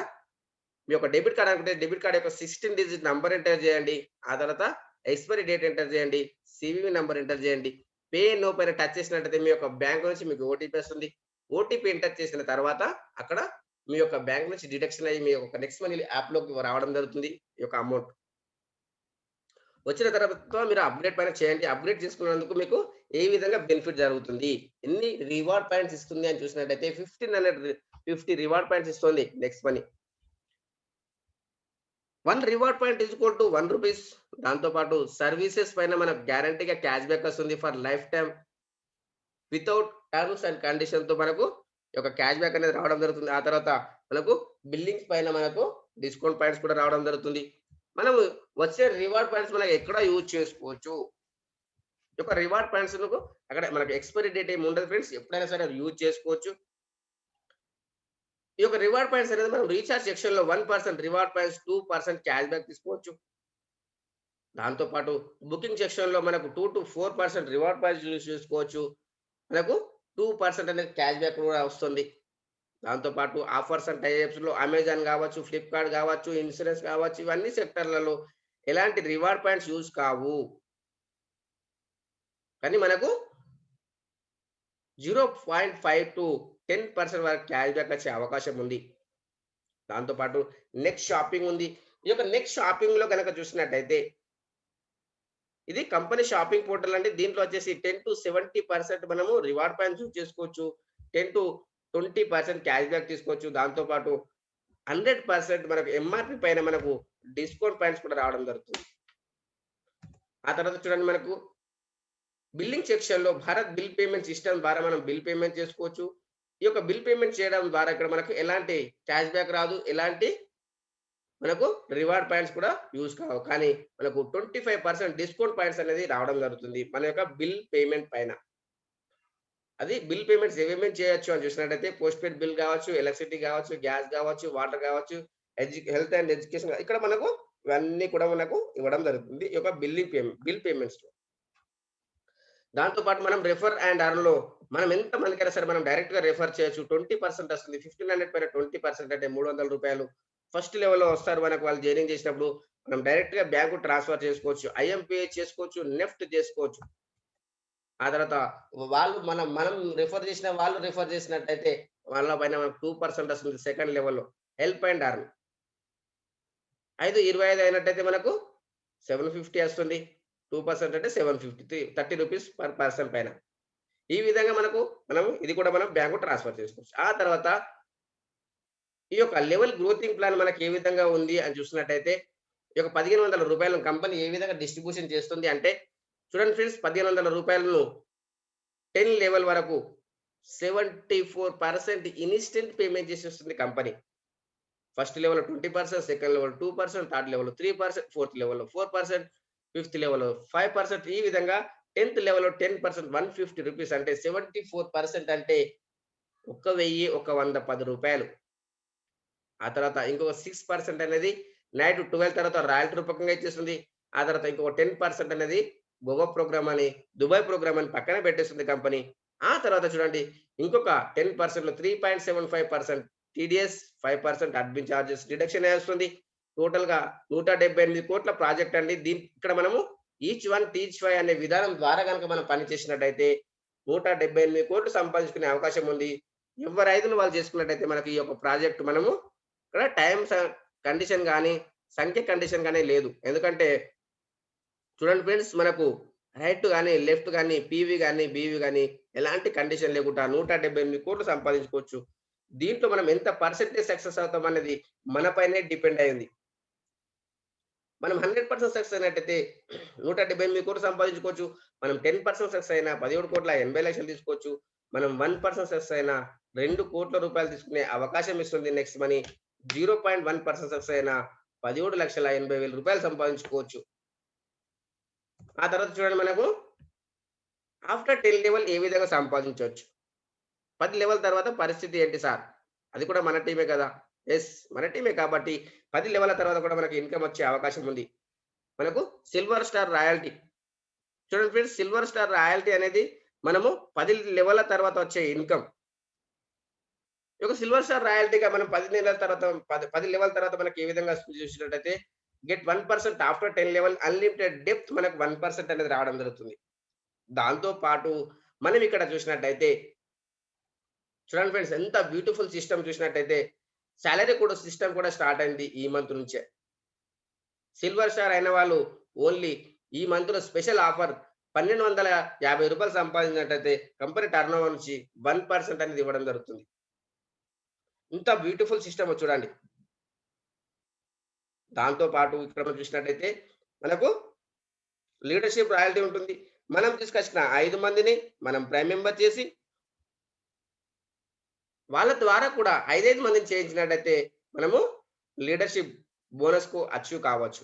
మీ యొక్క డెబిట్ కార్డ్ అనుకుంటే డెబిట్ కార్డ్ యొక్క 16 డిజిట్ నంబర్ ఎంటర్ చేయండి. ఆ తర్వాత ఎక్స్‌పైరీ డేట్ ఎంటర్ చేయండి. సీవీవీ నంబర్ ఎంటర్ చేయండి. పే నో పైన టచ్ చేసినట్టయితే మీ యొక్క బ్యాంక్ నుంచి మీకు ఓటీపీ వస్తుంది. ఓటీపీ ఎంటర్ చేసిన తర్వాత అక్కడ మీ యొక్క బ్యాంక్ నుంచి డిడక్షన్ అయ్యి మీ యొక్క నెక్స్ట్ మనీ యాప్‌లోకి రావడం జరుగుతుంది. ఈ యొక్క అమౌంట్. వచ్చిన తర్వాత మీరు అప్‌గ్రేడ్ పైన చేయండి. అప్‌గ్రేడ్ చేసుకున్నందుకు మీకు ఏ విధంగా బెనిఫిట్ జరుగుతుంది. ఎన్ని రివార్డ్ పాయింట్స్ ఇస్తుంది అని చూసినట్టయితే 1550 రివార్డ్ పాయింట్స్ ఇస్తుంది Next Money. 1 reward point equal to రూ. 1. దాంతో పాటు సర్వీసెస్ పైన మనకు గ్యారంటీ‌గా క్యాష్ బ్యాక్ వస్తుంది for lifetime without terms and కండిషన్‌తో మనకు ఈ యొక్క క్యాష్ బ్యాక్ అనేది రావడం జరుగుతుంది. ఆ తర్వాత మనకు బిల్లింగ్స్ పైన మనకు డిస్కౌంట్ పాయింట్స్ కూడా రావడం జరుగుతుంది. మనము వచ్చే రివార్డ్ పాయింట్స్ మనం ఎక్కడ యూజ్ చేసుకోవచ్చు. ఈ యొక్క రివార్డ్ పాయింట్స్‌కు అక్కడ మనకు ఎక్స్‌పైరీ డేట్ ఏమి ఉండదు ఫ్రెండ్స్. ఎప్పుడైనా సరే అది యూజ్ చేసుకోవచ్చు. ఈ యొక్క రివార్డ్ పాయింట్స్ అనేది మనం రీచార్జ్ సెక్షన్‌లో 1% రివార్డ్ పాయింట్స్, 2% క్యాష్ బ్యాక్ తీసుకోవచ్చు. దాంతో పాటు బుకింగ్ సెక్షన్‌లో మనకు 2-4% రివార్డ్ పాయింట్స్ యూజ్ చేసుకోవచ్చు. మనకు 2% అనేది క్యాష్ బ్యాక్ కూడా వస్తుంది. దాంతో పాటు ఆఫర్స్ అండ్ టై అప్స్‌లో అమెజాన్ గావచ్చు, ఫ్లిప్‌కార్ట్ గావచ్చు, ఇన్స్యూరెన్స్ గావచ్చు, ఇవన్నీ సెక్టార్‌లలో ఎలాంటి రివార్డ్ పాయింట్స్ యూజ్ కావు. కానీ మనకు 0.5-10% వరకు క్యాష్ బ్యాక్ వచ్చే అవకాశం ఉంది. దాంతో పాటు నెక్స్ట్ షాపింగ్ ఉంది. ఈ యొక్క నెక్స్ట్ షాపింగ్‌లో గనక చూసినట్టయితే ఇది కంపెనీ షాపింగ్ పోర్టల్ అండి. దీంట్లో వచ్చేసి 10-70% మనము రివార్డ్ పాయింట్స్ యూజ్ చేసుకోవచ్చు. 10-20% క్యాష్ బ్యాక్ తీసుకోవచ్చు. దాంతో పాటు 100% మనకు ఎంఆర్‌పీ పైన మనకు డిస్కౌంట్ పాయింట్స్ కూడా రావడం జరుగుతుంది. ఆ తర్వాత చూడండి మనకు బిల్లింగ్ సెక్షన్‌లో భారత్ బిల్ పేమెంట్ సిస్టమ్ ద్వారా మనం బిల్ పేమెంట్ చేసుకోవచ్చు. ఈ యొక్క బిల్ పేమెంట్ చేయడం ద్వారా ఇక్కడ మనకు ఎలాంటి క్యాష్ బ్యాక్ రాదు. ఎలాంటి మనకు రివార్డ్ పాయింట్స్ కూడా యూజ్ కావు. కానీ మనకు 25% డిస్కౌంట్ పాయింట్స్ అనేది రావడం జరుగుతుంది. మన యొక్క బిల్ పేమెంట్ పైన. అది బిల్ పేమెంట్స్ ఏమేమి చేయొచ్చు అని చూసినట్టయితే పోస్ట్ పెయిడ్ బిల్ గావచ్చు, ఎలక్ట్రిసిటీ గావచ్చు, గ్యాస్ గావచ్చు, వాటర్ గావచ్చు, హెల్త్ అండ్ ఎడ్యుకేషన్ ఇక్కడ మనకు ఇవన్నీ కూడా మనకు ఇవ్వడం జరుగుతుంది. ఈ యొక్క బిల్ పేమెంట్స్‌లో. దాంతో పాటు మనం రెఫర్ అండ్ అర్న్‌లో మనం ఎంత మందికైనా సరే మనం డైరెక్ట్‌గా రెఫర్ చేయొచ్చు. 20% వస్తుంది. 1500 పైన 20% అంటే రూ. 300 ఫస్ట్ లెవెల్‌లో వస్తారు మనకు వాళ్ళు జాయినింగ్ చేసినప్పుడు. మనం డైరెక్ట్‌గా బ్యాంకు ట్రాన్స్‌ఫర్ చేసుకోవచ్చు. ఐఎంపీఎస్ చేసుకోవచ్చు. నెఫ్ట్ చేసుకోవచ్చు. ఆ తర్వాత వాళ్ళు మనం రెఫర్ చేసిన వాళ్ళు రెఫర్ చేసినట్టయితే వాళ్ళ పైన మనకు 2% వస్తుంది సెకండ్ లెవెల్‌లో. Help and earn. 25 అయినట్టయితే మనకు 750 వస్తుంది. 2% అంటే 750 30 రూపీస్ పర్ పర్సన్ పైన. ఈ విధంగా మనం ఇది కూడా మనం బ్యాంకు ట్రాన్స్‌ఫర్ చేసుకోవచ్చు. ఆ తర్వాత ఈ యొక్క లెవెల్ గ్రోతింగ్ ప్లాన్ మనకి ఏ విధంగా ఉంది అని చూసినట్టయితే, ఈ యొక్క రూ. 1500 కంపెనీ ఏ విధంగా డిస్ట్రిబ్యూషన్ చేస్తుంది అంటే, చూడండి ఫ్రెండ్స్, రూ. 1500 10 లెవెల్ వరకు 74% ఇన్‌స్టంట్ పేమెంట్ చేసేస్తుంది కంపెనీ. ఫస్ట్ లెవెల్‌లో 20%, సెకండ్ లెవెల్ 2%, థర్డ్ లెవెల్‌లో 3%, ఫోర్త్ లెవెల్‌లో 4%, ఫిఫ్త్ లెవెల్‌లో 5%, ఈ విధంగా 10థ్ లెవెల్‌లో 10%, రూ. 150 అంటే 74% అంటే 1,110 రూపాయలు. ఆ తర్వాత ఇంకొక 6% అనేది నైట్ 12 తర్వాత రాయల్టీ రూపకంగా ఇచ్చేస్తుంది. ఆ తర్వాత ఇంకొక 10% అనేది గోవా ప్రోగ్రామ్ అని, దుబాయ్ ప్రోగ్రామ్ అని పక్కన పెట్టేస్తుంది కంపెనీ. ఆ తర్వాత చూడండి, ఇంకొక 10%లో 3.75% టీడీఎస్, 5% అడ్మిన్ చార్జెస్ డిడక్షన్ వస్తుంది. టోటల్‌గా 178 కోట్ల ప్రాజెక్ట్ అండి. ఇక్కడ మనము ఈచ్ వన్ టీచ్ ఫైవ్ అనే విధానం ద్వారా గనుక మనం పని చేసినట్టయితే 178 కోట్లు సంపాదించుకునే అవకాశం ఉంది. ఎవరి ఐదును వాళ్ళు చేసుకున్నట్టయితే మనకి ఈ యొక్క ప్రాజెక్ట్ మనము ఇక్కడ కండిషన్ గాని, సంఖ్య కండిషన్ గాని లేదు. ఎందుకంటే చూడండి ఫ్రెండ్స్, మనకు రైట్ గాని, లెఫ్ట్ గాని, పీవీ గాని, బీవీ గాని ఎలాంటి కండిషన్ లేకుండా 178 కోట్లు సంపాదించుకోవచ్చు. దీంట్లో మనం ఎంత పర్సెంటేజ్ సక్సెస్ అవుతాం అనేది మన పైనే డిపెండ్ అయ్యింది. మనం 100% సక్సెస్ అయినట్టయితే 178 కోట్లు సంపాదించుకోవచ్చు. మనం 10% సక్సెస్ అయినా 17,80,00,000 తీసుకోవచ్చు. మనం 1% సక్సెస్ అయినా రూ. 2,00,00,000 తీసుకునే అవకాశం ఇస్తుంది నెక్స్ట్ మనీ. 0.1% సక్సెస్ అయినా 17,80,000 సంపాదించుకోవచ్చు. ఆ తర్వాత చూడండి, మనకు ఆఫ్టర్ 10 లెవెల్ ఏ విధంగా సంపాదించొచ్చు. 10 లెవెల్ తర్వాత పరిస్థితి ఏంటి సార్? అది కూడా మన టీమే కదా! యెస్, మన టీమే కాబట్టి 10 లెవెల్ల తర్వాత కూడా మనకి ఇన్‌కమ్ వచ్చే అవకాశం ఉంది. మనకు సిల్వర్ స్టార్ రాయల్టీ. చూడండి ఫ్రెండ్స్, సిల్వర్ స్టార్ రాయల్టీ అనేది మనము 10 లెవెల్ల తర్వాత వచ్చే ఇన్‌కమ్. ఈ యొక్క సిల్వర్ స్టార్ రాయల్టీగా మనం 10 నెలల తర్వాత 10 లెవెల్ తర్వాత మనకి ఏ విధంగా చూసినట్టయితే get 1% after 10 level unlimited depth మనకు 1% అనేది రావడం జరుగుతుంది. దాంతో పాటు మనం ఇక్కడ చూసినట్టయితే చూడండి ఫ్రెండ్స్, ఎంత బ్యూటిఫుల్ సిస్టమ్ చూసినట్టయితే సాలరీ కూడా సిస్టమ్ కూడా స్టార్ట్ అయింది ఈ మంత్ నుంచే. సిల్వర్ స్టార్ అయిన వాళ్ళు ఓన్లీ ఈ మంత్‌లో స్పెషల్ ఆఫర్ రూ. 1,250 సంపాదించినట్టయితే కంపెనీ టర్నోవర్ నుంచి 1% అనేది ఇవ్వడం జరుగుతుంది. ఇంత బ్యూటిఫుల్ సిస్టమ్ చూడండి. దాంతో పాటు ఇక్కడ మనం చూసినట్టయితే మనకు లీడర్‌షిప్ రాయల్టీ ఉంటుంది. మనం తీసుకొచ్చిన 5 మందిని మనం ప్రైమ్ మెంబర్ చేసి వాళ్ళ ద్వారా కూడా 5 మందిని చేయించినట్టయితే మనము లీడర్‌షిప్ బోనస్‌కు అచీవ్ కావచ్చు.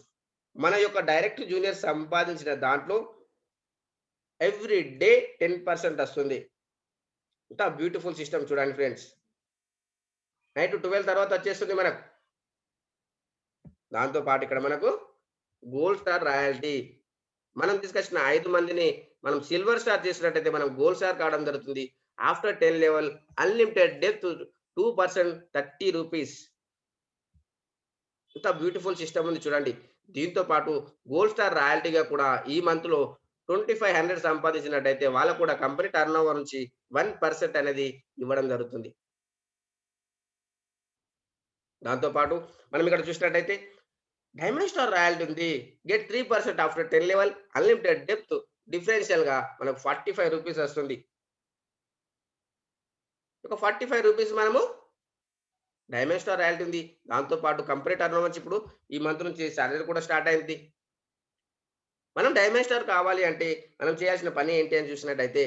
మన యొక్క డైరెక్ట్ జూనియర్ సంపాదించిన దాంట్లో ఎవ్రీ డే 10% వస్తుంది. ఇంత బ్యూటిఫుల్ సిస్టమ్ చూడండి ఫ్రెండ్స్. నైట్ 12 తర్వాత వచ్చేస్తుంది మనకు. దాంతో పాటు ఇక్కడ మనకు గోల్డ్ స్టార్ రాయల్టీ. మనం తీసుకొచ్చిన 5 మందిని మనం సిల్వర్ స్టార్ చేసినట్టయితే మనం గోల్డ్ స్టార్ కావడం జరుగుతుంది. ఆఫ్టర్ 10 లెవెల్ అన్‌లిమిటెడ్ డెప్త్ 2% రూ. 30. ఇంత బ్యూటిఫుల్ సిస్టమ్ ఉంది చూడండి. దీంతో పాటు గోల్డ్ స్టార్ రాయల్టీగా కూడా ఈ మంత్‌లో 2500 సంపాదించినట్టయితే వాళ్ళకు కూడా కంపెనీ టర్నోవర్ నుంచి 1% అనేది ఇవ్వడం జరుగుతుంది. దాంతో పాటు మనం ఇక్కడ చూసినట్టయితే డైమండ్ స్టార్ రాయల్టీ ఉంది. Get 3% after 10 level unlimited depth డిఫరెన్షియల్‌గా మనకు రూ. 45 వస్తుంది. ఒక రూ. 45 మనము డైమండ్ స్టార్ రాయల్టీ ఉంది. దాంతో పాటు కంపెనీ టర్నోవర్ నుంచి ఇప్పుడు ఈ మంత్ నుంచి సాలరీ కూడా స్టార్ట్ అయింది. మనం డైమండ్ స్టార్ కావాలి అంటే మనం చేయాల్సిన పని ఏంటి అని చూసినట్టయితే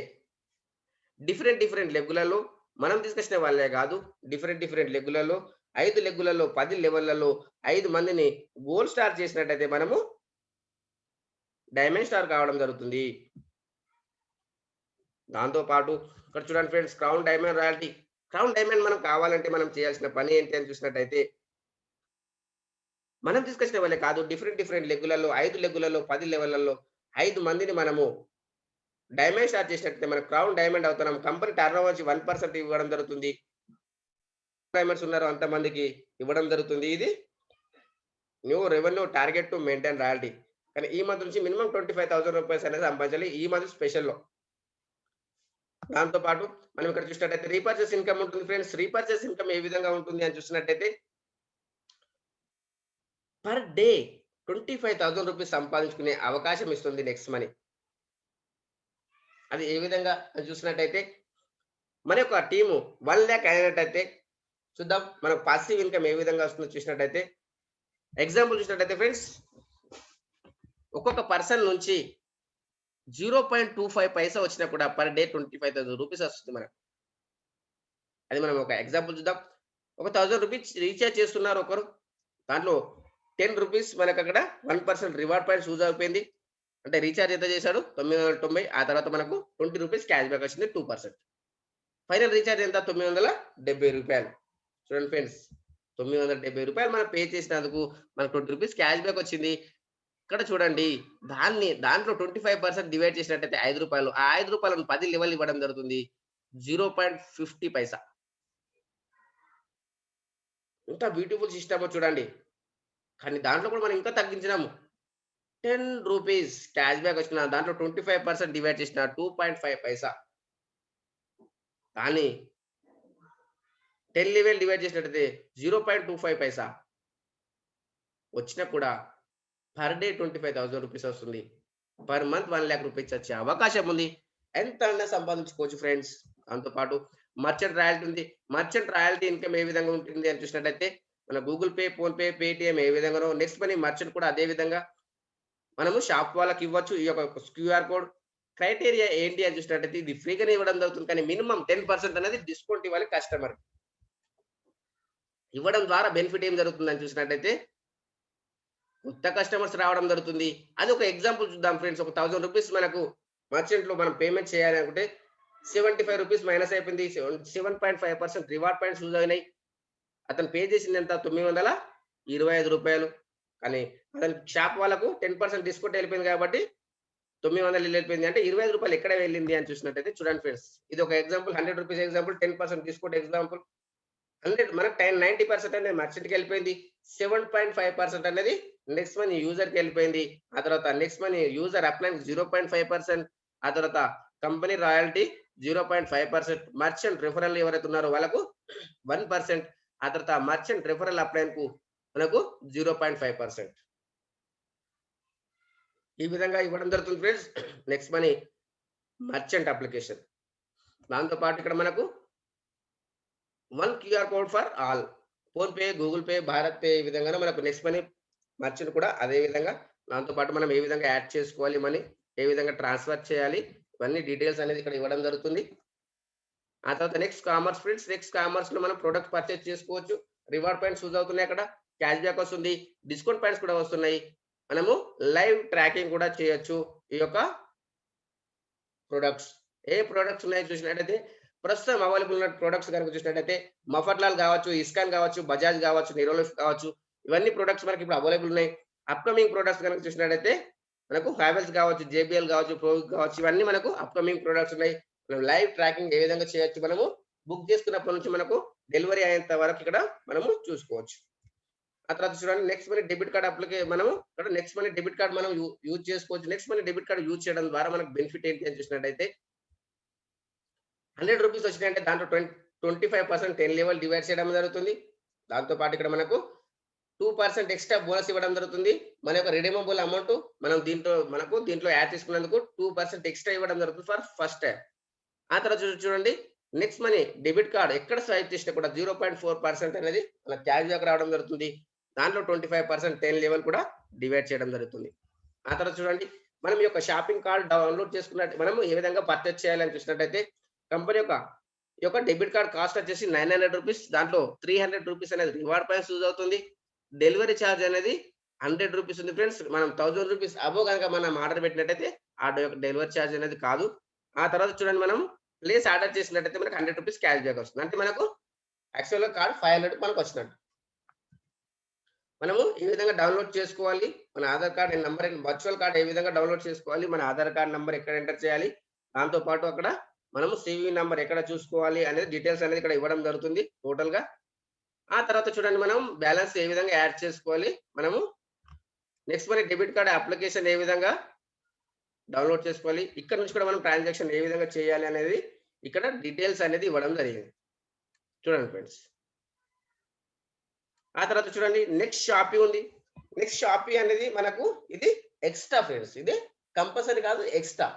డిఫరెంట్ లెగ్గులలో మనం తీసుకొచ్చిన వాళ్ళే కాదు, డిఫరెంట్ లెగ్గులలో 5 లెగ్గులలో 10 లెవెల్లలో 5 మందిని గోల్డ్ స్టార్ చేసినట్టయితే మనము డైమండ్ స్టార్ కావడం జరుగుతుంది. దాంతో పాటు ఇక్కడ చూడండి friends, crown diamond royalty. Crown diamond మనం కావాలంటే మనం చేయాల్సిన పని ఏంటి అని చూసినట్టయితే మనం తీసుకొచ్చిన వాళ్ళే కాదు, డిఫరెంట్ లెగ్గులలో 5 లెగ్గులలో 10 లెవెల్లలో 5 మందిని మనము డైమండ్ స్టార్ చేసినట్టయితే మనం క్రౌన్ డైమండ్ అవుతున్నాం. కంపెనీ టర్నోవర్ నుంచి 1% ఇవ్వడం జరుగుతుంది. డైమండ్స్ ఉన్నారో అంతమందికి ఇవ్వడం జరుగుతుంది. ఇది new revenue target to maintain royalty. కానీ ఈ మంత్ నుంచి మినిమమ్ రూ. 25,000 అనేది సంపాదించాలి. ఈ మంత్ స్పెషల్‌లో. దాంతో పాటు మనం ఇక్కడ చూసినట్టయితే రీపర్చేస్ ఇన్‌కమ్ ఉంటుంది ఫ్రెండ్స్. రీపర్చేస్ ఇన్‌కమ్ ఏ విధంగా ఉంటుంది అని చూసినట్టయితే పర్ డే రూ. 25,000 సంపాదించుకునే అవకాశం ఇస్తుంది నెక్స్ట్ మనీ. అది ఏ విధంగా అని చూసినట్టయితే మన యొక్క టీము 1,00,000 అయినట్టయితే చూద్దాం మనకు పాసివ్ ఇన్‌కమ్ ఏ విధంగా వస్తుందో చూసినట్టయితే ఎగ్జాంపుల్ చూసినట్టయితే ఫ్రెండ్స్ ఒక్కొక్క పర్సన్ నుంచి 0.25 పైసా వచ్చినా కూడా పర్ డే రూ. 25,000 వస్తుంది మనకు. అది మనం ఒక ఎగ్జాంపుల్ చూద్దాం. ఒక రూ. 1,000 రీచార్జ్ చేస్తున్నారు ఒకరు. దాంట్లో రూ. 10 మనకక్కడ 1% రివార్డ్ పాయింట్స్ యూజ్ అయిపోయింది. అంటే రీచార్జ్ ఎంత చేశాడు? 990. ఆ తర్వాత మనకు రూ. 20 క్యాష్ బ్యాక్ వచ్చింది 2%. ఫైనల్ రీచార్జ్ ఎంత? రూ. 970. చూడండి ఫ్రెండ్స్. రూ. 970 మనం పే చేసినందుకు మనకు రూ. 20 క్యాష్ బ్యాక్ వచ్చింది. ఇక్కడ చూడండి దాంట్లో 25% డివైడ్ చేసినట్టయితే రూ. 5. ఆ రూ. 5ను 10 లెవెల్ ఇవ్వడం జరుగుతుంది. 0.50 పైసా. ఎంత బ్యూటిఫుల్ సిస్టమో చూడండి. కానీ దాంట్లో కూడా మనం ఇంకా తగ్గించినాము. రూ. 10 క్యాష్ బ్యాక్ వచ్చిన దాంట్లో 25% డివైడ్ చేసిన 2.5 పైసా. కానీ 10 లెవెల్ డివైడ్ చేసినట్టయితే 0.25 పైసా. వచ్చినా కూడా పర్ డే రూ. 25,000 వస్తుంది. పర్ మంత్ 1,00,000 వచ్చే అవకాశం ఉంది. ఎంత అన్నా సంపాదించుకోవచ్చు ఫ్రెండ్స్. దాంతో పాటు మర్చెంట్ రాయల్టీ ఉంది. మర్చెంట్ రాయల్టీ ఇన్‌కమ్ ఏ విధంగా ఉంటుంది అని చూసినట్టయితే మన గూగుల్ పే, ఫోన్‌పే, పేటీఎం ఏ విధంగానో నెక్స్ట్ మనీ మర్చెంట్ కూడా అదే విధంగా మనము షాప్ వాళ్ళకి ఇవ్వచ్చు. ఈ యొక్క క్యూఆర్ కోడ్ క్రైటీరియా ఏంటి అని చూసినట్టయితే ఇది ఫ్రీగానే ఇవ్వడం జరుగుతుంది. కానీ మినిమమ్ 10% అనేది డిస్కౌంట్ ఇవ్వాలి కస్టమర్. ఇవ్వడం ద్వారా బెనిఫిట్ ఏం జరుగుతుందని చూసినట్టయితే కొత్త కస్టమర్స్ రావడం జరుగుతుంది. అది ఒక ఎగ్జాంపుల్ చూద్దాం ఫ్రెండ్స్. ఒక రూ. 1,000 మనకు మర్చెంట్‌లో మనం పేమెంట్ చేయాలి అనుకుంటే రూ. 75 మైనస్ అయిపోయింది. 7.5% రివార్డ్ పాయింట్స్ యూజ్ అయినాయి. అతను పే చేసింది ఎంత? రూ. 925. కానీ అతని షాప్ వాళ్ళకు 10% డిస్కౌంట్ వెళ్ళిపోయింది కాబట్టి 900 వెళ్ళిపోయింది. అంటే రూ. 25 ఎక్కడ వెళ్ళింది అని చూసినట్టయితే చూడండి ఫ్రెండ్స్. ఇది ఒక ఎగ్జాంపుల్. రూ. 100 ఎగ్జాంపుల్, 10% డిస్కౌంట్ ఎగ్జాంపుల్. 100 మనకు 90% అనేది మర్చెంట్‌కి వెళ్ళిపోయింది. 7.5% అనేది నెక్స్ట్ మనీ యూజర్‌కి వెళ్ళిపోయింది. ఆ తర్వాత నెక్స్ట్ మనీ యూజర్ అప్లైన్‌కి 0.5%. ఆ తర్వాత కంపెనీ రాయల్టీ 0.5%. మర్చెంట్ రిఫరల్ ఎవరైతే ఉన్నారో వాళ్ళకు 1%. ఆ తర్వాత మర్చెంట్ రిఫరల్ అప్లైన్‌కు మనకు 0.5%. ఈ విధంగా ఇవ్వడం జరుగుతుంది friends. Next money merchant application. దాంతో పాటు ఇక్కడ మనకు 1 QR code for all. PhonePe, Google pay, Bharat pay ఈ విధంగానే మనకు నెక్స్ట్ మనీ మర్చెంట్ కూడా అదే విధంగా దాంతో పాటు మనం ఏ విధంగా యాడ్ చేసుకోవాలి మనీ, ఏ విధంగా ట్రాన్స్‌ఫర్ చేయాలి, ఇవన్నీ డీటెయిల్స్ అనేది ఇక్కడ ఇవ్వడం జరుగుతుంది. ఆ తర్వాత నెక్స్ట్ కామర్స్ ఫ్రెండ్స్. నెక్స్ట్ కామర్స్‌లో మనం ప్రొడక్ట్ పర్చేజ్ చేసుకోవచ్చు. రివార్డ్ పాయింట్స్ యూజ్ అవుతున్నాయి అక్కడ. క్యాష్ బ్యాక్ వస్తుంది. డిస్కౌంట్ పాయింట్స్ కూడా వస్తున్నాయి. మనము లైవ్ ట్రాకింగ్ కూడా చేయొచ్చు ఈ యొక్క ప్రొడక్ట్స్. ఏ ప్రొడక్ట్స్ ఉన్నాయో చూసినట్టయితే ప్రస్తుతం అవైలబుల్ ఉన్న ప్రొడక్ట్స్ గనుక చూసినట్టయితే మఫర్లాల్ కావచ్చు, ఇస్కాన్ కావచ్చు, బజాజ్ కావచ్చు, నెరోలిఫ్ కావచ్చు. ఇవన్నీ ప్రొడక్ట్స్ మనకి ఇప్పుడు అవైలబుల్ ఉన్నాయి. అప్‌కమింగ్ ప్రొడక్ట్స్ గనుక చూసినట్టయితే మనకు హావెల్స్ కావచ్చు, జేబీఎల్ కావచ్చు, ప్రోవిక్ కావచ్చు. ఇవన్నీ మనకు అప్‌కమింగ్ ప్రొడక్ట్స్ ఉన్నాయి. మనం లైవ్ ట్రాకింగ్ ఏ విధంగా చేయొచ్చు మనము బుక్ చేసుకున్నప్పటి నుంచి మనకు డెలివరీ అయ్యేంత వరకు ఇక్కడ మనము చూసుకోవచ్చు. ఆ తర్వాత చూడండి నెక్స్ట్ మనీ డెబిట్ కార్డ్ మనము ఇక్కడ నెక్స్ట్ మనీ డెబిట్ కార్డ్ మనం యూజ్ చేసుకోవచ్చు. Next Money debit card use చేయడం ద్వారా మనకు బెనిఫిట్ ఏంటి అని చూసినట్టయితే రూ. 100 వచ్చినాయంటే దాంట్లో 25% 10 లెవెల్ డివైడ్ చేయడం జరుగుతుంది. దాంతో పాటు ఇక్కడ మనకు 2% ఎక్స్‌ట్రా బోనస్ ఇవ్వడం జరుగుతుంది. మన యొక్క రిడీమబుల్ అమౌంట్ మనం దీంట్లో యాడ్ చేసుకున్నందుకు 2% ఎక్స్‌ట్రా ఇవ్వడం జరుగుతుంది ఫర్ ఫస్ట్ టైమ్. ఆ తర్వాత చూడండి నెక్స్ట్ మనీ డెబిట్ కార్డ్ ఎక్కడ స్వైప్ చేసినా కూడా 0.4% అనేది మన క్యాష్ బ్యాక్ రావడం జరుగుతుంది. దాంట్లో 25% 10 లెవెల్ కూడా డివైడ్ చేయడం జరుగుతుంది. ఆ తర్వాత చూడండి మనం ఈ యొక్క షాపింగ్ కార్డ్ డౌన్‌లోడ్ చేసుకున్నట్టు మనం ఏ విధంగా పర్చేజ్ చేయాలని చూసినట్టయితే కంపెనీ ఈ యొక్క డెబిట్ కార్డ్ కాస్ట్ వచ్చేసి రూ. 900. దాంట్లో రూ. 300 అనేది రివార్డ్ పాయింట్స్ యూజ్ అవుతుంది. డెలివరీ చార్జ్ అనేది రూ. 100 ఉంది ఫ్రెండ్స్. మనం రూ. 1,000 అబోవ్ గనక మనం ఆర్డర్ పెట్టినట్టయితే ఆ యొక్క డెలివరీ చార్జ్ అనేది కాదు. ఆ తర్వాత చూడండి మనం ప్లేస్ ఆర్డర్ చేసినట్టయితే మనకు రూ. 100 క్యాష్ బ్యాక్ వస్తుంది. అంటే మనకు యాక్చువల్‌గా కార్డ్ 500 మనకు వచ్చినట్టు. మనము ఈ విధంగా డౌన్‌లోడ్ చేసుకోవాలి. మన Aadhaar card number virtual card ఏ విధంగా డౌన్‌లోడ్ చేసుకోవాలి, మన ఆధార్ కార్డ్ నంబర్ ఎక్కడ ఎంటర్ చేయాలి, దాంతో పాటు అక్కడ మనము సీవీ నంబర్ ఎక్కడ చూసుకోవాలి అనేది డీటెయిల్స్ అనేది ఇక్కడ ఇవ్వడం జరుగుతుంది టోటల్‌గా. ఆ తర్వాత చూడండి మనం బ్యాలెన్స్ ఏ విధంగా యాడ్ చేసుకోవాలి, మనము Next Money debit card application ఏ విధంగా డౌన్‌లోడ్ చేసుకోవాలి, ఇక్కడ నుంచి కూడా మనం ట్రాన్సాక్షన్ ఏ విధంగా చేయాలి అనేది ఇక్కడ డీటెయిల్స్ అనేది ఇవ్వడం జరిగింది. చూడండి ఫ్రెండ్స్. ఆ తర్వాత చూడండి నెక్స్ట్ షాపీ ఉంది. నెక్స్ట్ షాపీ అనేది మనకు ఇది ఎక్స్‌ట్రా ఫ్రెండ్స్. ఇది కంపల్సరీ కాదు, ఎక్స్‌ట్రా.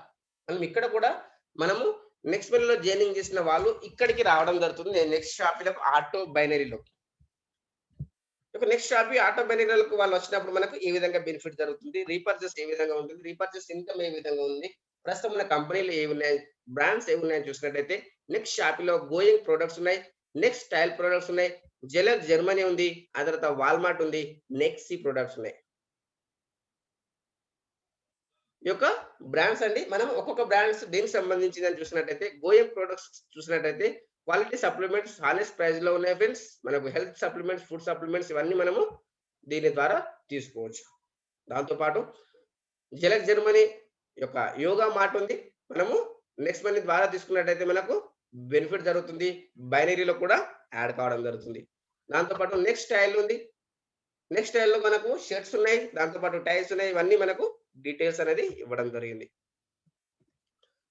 మనం ఇక్కడ కూడా మనము నెక్స్ట్ మనీలో జర్నింగ్ చేసిన వాళ్ళు ఇక్కడికి రావడం జరుగుతుంది. నెక్స్ట్ షాపీలో ఆటో బైనరీలోకి. ఇక నెక్స్ట్ షాపీ ఆటో బైనరీలకు వాళ్ళు వచ్చినప్పుడు మనకు ఏ విధంగా బెనిఫిట్ జరుగుతుంది? రీపర్చేస్ ఏ విధంగా ఉంటుంది? రీపర్చేస్ ఇన్‌కమ్ ఏ విధంగా ఉంది? ప్రస్తుతం మన కంపెనీలు ఏవున్నాయి? బ్రాండ్స్ ఏవున్నాయని చూసినట్టయితే నెక్స్ట్ షాపీలో గోయింగ్ ప్రొడక్ట్స్ ఉన్నాయి. నెక్స్ట్ స్టైల్ ప్రొడక్ట్స్ ఉన్నాయి. జెలర్ జర్మనీ ఉంది. ఆ తర్వాత వాల్మార్ట్ ఉంది. నెక్సీ ప్రొడక్ట్స్ ఉన్నాయి. ఈ యొక్క బ్రాండ్స్ అండి. మనం ఒక్కొక్క బ్రాండ్స్ దేనికి సంబంధించిందని చూసినట్టయితే గోయింగ్ ప్రొడక్ట్స్ చూసినట్టయితే క్వాలిటీ సప్లిమెంట్స్ హానెస్ట్ ప్రైస్‌లో ఉన్నాయి ఫ్రెండ్స్. మనకు హెల్త్ సప్లిమెంట్స్, ఫుడ్ సప్లిమెంట్స్ ఇవన్నీ మనము దీని ద్వారా తీసుకోవచ్చు. దాంతో పాటు జెలక్ జర్మనీ యొక్క యోగా మార్ట్ ఉంది. మనము నెక్స్ట్ మనీ ద్వారా తీసుకున్నట్టయితే మనకు బెనిఫిట్ జరుగుతుంది. బైనరీలో కూడా యాడ్ కావడం జరుగుతుంది. దాంతో పాటు నెక్స్ట్ స్టైల్ ఉంది. నెక్స్ట్ స్టైల్‌లో మనకు షర్ట్స్ ఉన్నాయి. దాంతో పాటు టైల్స్ ఉన్నాయి. ఇవన్నీ మనకు డీటెయిల్స్ అనేది ఇవ్వడం జరిగింది.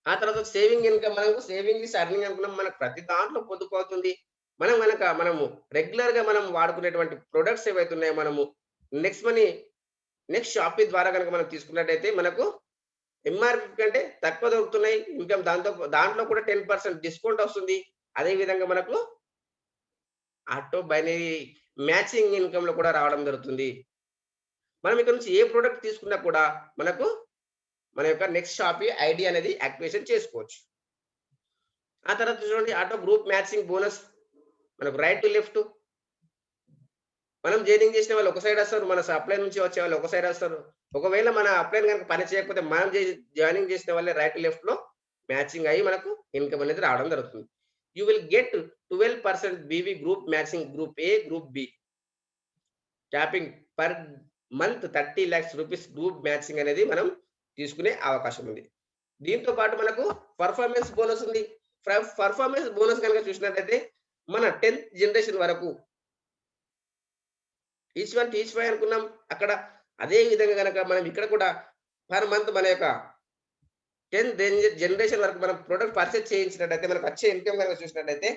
ఆ తర్వాత సేవింగ్ ఇన్‌కమ్ మనకు సేవింగ్ ఈస్ ఎర్నింగ్ అనుకున్నాం. మనకు ప్రతి దాంట్లో పొదుపు అవుతుంది. మనం గనక మనము రెగ్యులర్‌గా మనం వాడుకునేటువంటి ప్రొడక్ట్స్ ఏవైతే ఉన్నాయో మనము నెక్స్ట్ మనీ నెక్స్ట్ షాపీ ద్వారా గనక మనం తీసుకున్నట్టయితే మనకు ఎంఆర్‌పీ కంటే తక్కువ దొరుకుతున్నాయి. ఇన్‌కమ్ దాంట్లో కూడా 10% డిస్కౌంట్ వస్తుంది. అదే విధంగా మనకు ఆటో బైనరీ మ్యాచింగ్ ఇన్‌కమ్‌లో కూడా రావడం జరుగుతుంది. మనం ఇక్కడ నుంచి ఏ ప్రొడక్ట్ తీసుకున్నా కూడా మనకు మన యొక్క నెక్స్ట్ షాపీ ఐడీ అనేది యాక్టివేషన్ చేసుకోవచ్చు. ఆ తర్వాత చూడండి ఆటో గ్రూప్ మ్యాచింగ్ బోనస్ మనకు రైట్ టు లెఫ్ట్ మనం జర్నింగ్ చేసిన వాళ్ళు ఒక సైడ్ వస్తారు. మన అప్లైన్ నుంచి వచ్చే వాళ్ళు ఒక సైడ్ వస్తారు. ఒకవేళ మన అప్లైన్ గనుక పని చేయకపోతే మనం జాయినింగ్ చేసిన వాళ్ళే రైట్ టు లెఫ్ట్‌లో మ్యాచింగ్ అయ్యి మనకు ఇన్‌కమ్ అనేది రావడం జరుగుతుంది. You will get 12% BV group matching group A, group B. Tapping per month 30 lakhs rupees group matching అనేది మనం తీసుకునే అవకాశం ఉంది. దీంతో పాటు మనకు పర్ఫార్మెన్స్ బోనస్ ఉంది. పర్ఫార్మెన్స్ బోనస్ గనుక చూసినట్టయితే మన 10థ్ జనరేషన్ వరకు ఈచ్ వన్ టీచ్ ఫై అనుకున్నాం. అక్కడ అదే విధంగా గనక మనం ఇక్కడ కూడా పర్ మంత్ మన యొక్క 10థ్ జనరేషన్ వరకు మనం ప్రొడక్ట్ పర్చేజ్ చేయించినట్టయితే మనకు వచ్చే ఇన్‌కమ్ గనక చూసినట్టయితే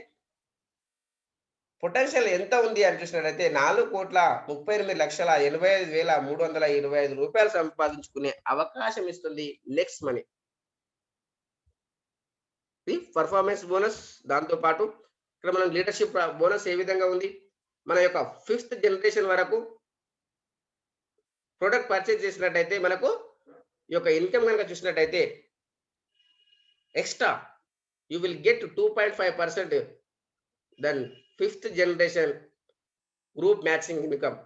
పొటెన్షియల్ ఎంత ఉంది అని చూసినట్టయితే ₹4,85,85,325 సంపాదించుకునే అవకాశం ఇస్తుంది నెక్స్ట్ మనీ. ఇది పర్ఫార్మెన్స్ బోనస్. దాంతో పాటు ఇక్కడ మనం లీడర్‌షిప్ బోనస్ ఏ విధంగా ఉంది? మన యొక్క 5థ్ జనరేషన్ వరకు ప్రొడక్ట్ పర్చేజ్ చేసినట్టయితే మనకు ఈ యొక్క ఇన్‌కమ్ గనక చూసినట్టయితే extra you will get 2.5% then 5థ్ జనరేషన్ గ్రూప్ మ్యాచింగ్ ఇన్‌కమ్.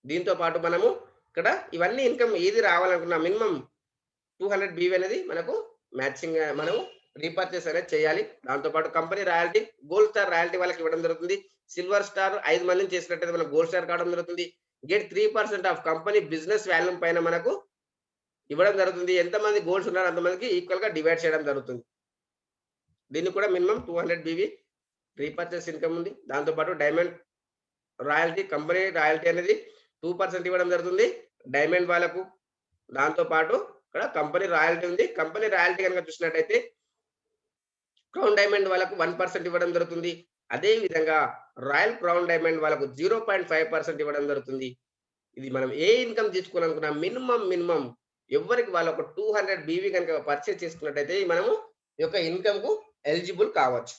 దీంతో పాటు మనము ఇక్కడ ఇవన్నీ ఇన్‌కమ్ ఏది రావాలనుకున్నా మినిమమ్ 200 బీవీ అనేది మనకు మ్యాచింగ్ మనము రీపర్చేస్ అనేది చేయాలి. దాంతో పాటు company royalty, gold star royalty వాళ్ళకి ఇవ్వడం జరుగుతుంది. సిల్వర్ స్టార్ 5 మందిని చేసినట్టయితే మనకు గోల్డ్ స్టార్ కావడం జరుగుతుంది. Get 3% of company business volume పైన మనకు ఇవ్వడం జరుగుతుంది. ఎంతమంది గోల్డ్స్ ఉన్నారో అంతమందికి ఈక్వల్‌గా డివైడ్ చేయడం జరుగుతుంది. దీనికి కూడా మినిమమ్ 200 బీవీ రీపర్చేస్ ఇన్‌కమ్ ఉంది. దాంతో పాటు డైమండ్ రాయల్టీ, కంపెనీ రాయల్టీ అనేది 2% ఇవ్వడం జరుగుతుంది డైమండ్ వాళ్ళకు. దాంతో పాటు ఇక్కడ కంపెనీ రాయల్టీ ఉంది. కంపెనీ రాయల్టీ గనుక చూసినట్టయితే క్రౌన్ డైమండ్ వాళ్ళకు 1% ఇవ్వడం జరుగుతుంది. అదే విధంగా రాయల్ క్రౌన్ డైమండ్ వాళ్ళకు 0.5% ఇవ్వడం జరుగుతుంది. ఇది మనం ఏ ఇన్‌కమ్ తీసుకోవాలనుకున్నా మినిమమ్ ఎవ్వరికి వాళ్ళు ఒక 200 బీవీ గనుక పర్చేజ్ చేసుకున్నట్టయితే మనము ఈ యొక్క ఇన్‌కమ్‌కు ఎలిజిబుల్ కావచ్చు.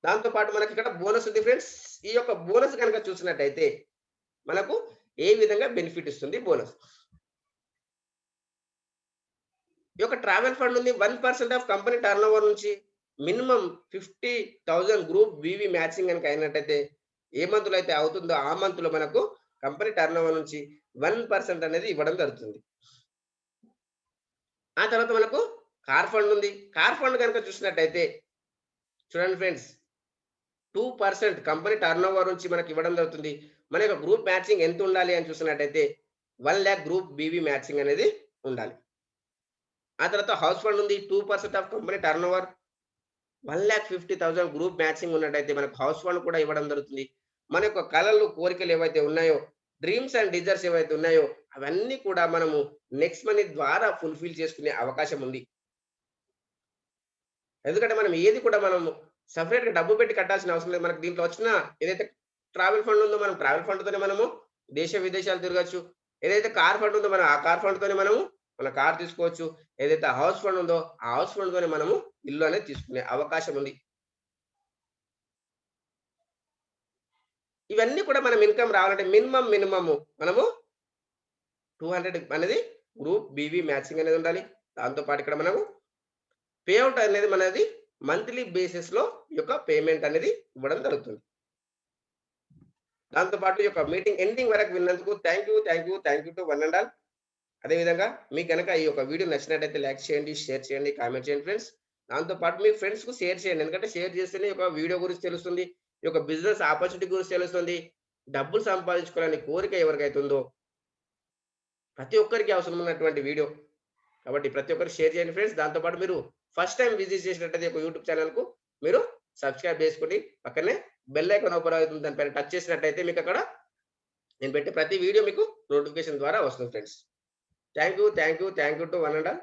దాంతో పాటు మనకి ఇక్కడ బోనస్ ఉంది ఫ్రెండ్స్. ఈ యొక్క బోనస్ గనుక చూసినట్టయితే మనకు ఏ విధంగా బెనిఫిట్ ఇస్తుంది బోనస్. ఈ యొక్క ట్రావెల్ ఫండ్ ఉంది. 1% ఆఫ్ కంపెనీ టర్నోవర్ నుంచి మినిమమ్ 50,000 గ్రూప్ బీవీ మ్యాచింగ్ గనుక అయినట్టయితే ఏ మంత్‌లో అయితే అవుతుందో ఆ మంత్‌లో మనకు కంపెనీ టర్నోవర్ నుంచి 1% అనేది ఇవ్వడం జరుగుతుంది. ఆ తర్వాత మనకు కార్ ఫండ్ ఉంది. కార్ ఫండ్ గనుక చూసినట్టయితే చూడండి ఫ్రెండ్స్ 2% కంపెనీ టర్నోవర్ నుంచి మనకి ఇవ్వడం జరుగుతుంది. మన యొక్క గ్రూప్ మ్యాచింగ్ ఎంత ఉండాలి అని చూసినట్టయితే 1,00,000 గ్రూప్ బీవీ మ్యాచింగ్ అనేది ఉండాలి. ఆ తర్వాత హౌస్ ఫండ్ ఉంది. 2% of company turnover 1,50,000 group matching ఉన్నట్టయితే మనకు హౌస్ ఫండ్ కూడా ఇవ్వడం జరుగుతుంది. మన యొక్క కలలు, కోరికలు ఏవైతే ఉన్నాయో, డ్రీమ్స్ అండ్ డిజైర్స్ ఏవైతే ఉన్నాయో అవన్నీ కూడా మనము నెక్స్ట్ మనీ ద్వారా ఫుల్‌ఫిల్ చేసుకునే అవకాశం ఉంది. ఎందుకంటే మనం ఏది కూడా మనం సెపరేట్‌గా డబ్బు పెట్టి కట్టాల్సిన అవసరం లేదు. మనకు దీంట్లో వచ్చిన ఏదైతే ట్రావెల్ ఫండ్ ఉందో మనం ట్రావెల్ ఫండ్‌తోనే మనము దేశ విదేశాలు తిరగొచ్చు. ఏదైతే కార్ ఫండ్ ఉందో మనం ఆ కార్ ఫండ్‌తోనే మనము మన కార్ తీసుకోవచ్చు. ఏదైతే హౌస్ ఫండ్ ఉందో ఆ హౌస్ ఫండ్‌తోనే మనము ఇల్లు అనేది తీసుకునే అవకాశం ఉంది. ఇవన్నీ కూడా మనం ఇన్‌కమ్ రావాలంటే మినిమమ్ మనము 200 అనేది గ్రూప్ బీవీ మ్యాచింగ్ అనేది ఉండాలి. దాంతో పాటు ఇక్కడ మనము పే ఔట్ అనేది మనది మంత్లీ బేసిస్‌లో ఈ యొక్క పేమెంట్ అనేది ఇవ్వడం జరుగుతుంది. దాంతో పాటు ఈ యొక్క మీటింగ్ ఎండింగ్ వరకు విన్నందుకు thank you to one and all. అదేవిధంగా మీకు గనక ఈ యొక్క వీడియో నచ్చినట్టయితే లైక్ చేయండి, షేర్ చేయండి, కామెంట్ చేయండి ఫ్రెండ్స్. దాంతో పాటు మీ ఫ్రెండ్స్‌కు షేర్ చేయండి. ఎందుకంటే షేర్ చేస్తేనే ఈ యొక్క వీడియో గురించి తెలుస్తుంది. ఈ యొక్క బిజినెస్ ఆపర్చునిటీ గురించి తెలుస్తుంది. డబ్బులు సంపాదించుకోవాలనే కోరిక ఎవరికైతే ఉందో ప్రతి ఒక్కరికి అవసరం ఉన్నటువంటి వీడియో. కాబట్టి ప్రతి ఒక్కరు షేర్ చేయండి ఫ్రెండ్స్. దాంతో పాటు మీరు ఫస్ట్ టైమ్ విజిట్ చేసినట్టయితే ఒక యూట్యూబ్ ఛానెల్‌కు మీరు సబ్స్క్రైబ్ చేసుకోండి. పక్కనే బెల్ ఐకాన్ ఓపెన్ అవుతుంది. దానిపైన టచ్ చేసినట్టయితే మీకక్కడ నేను పెట్టే ప్రతి వీడియో మీకు నోటిఫికేషన్ ద్వారా వస్తుంది friends. Thank you to one and all.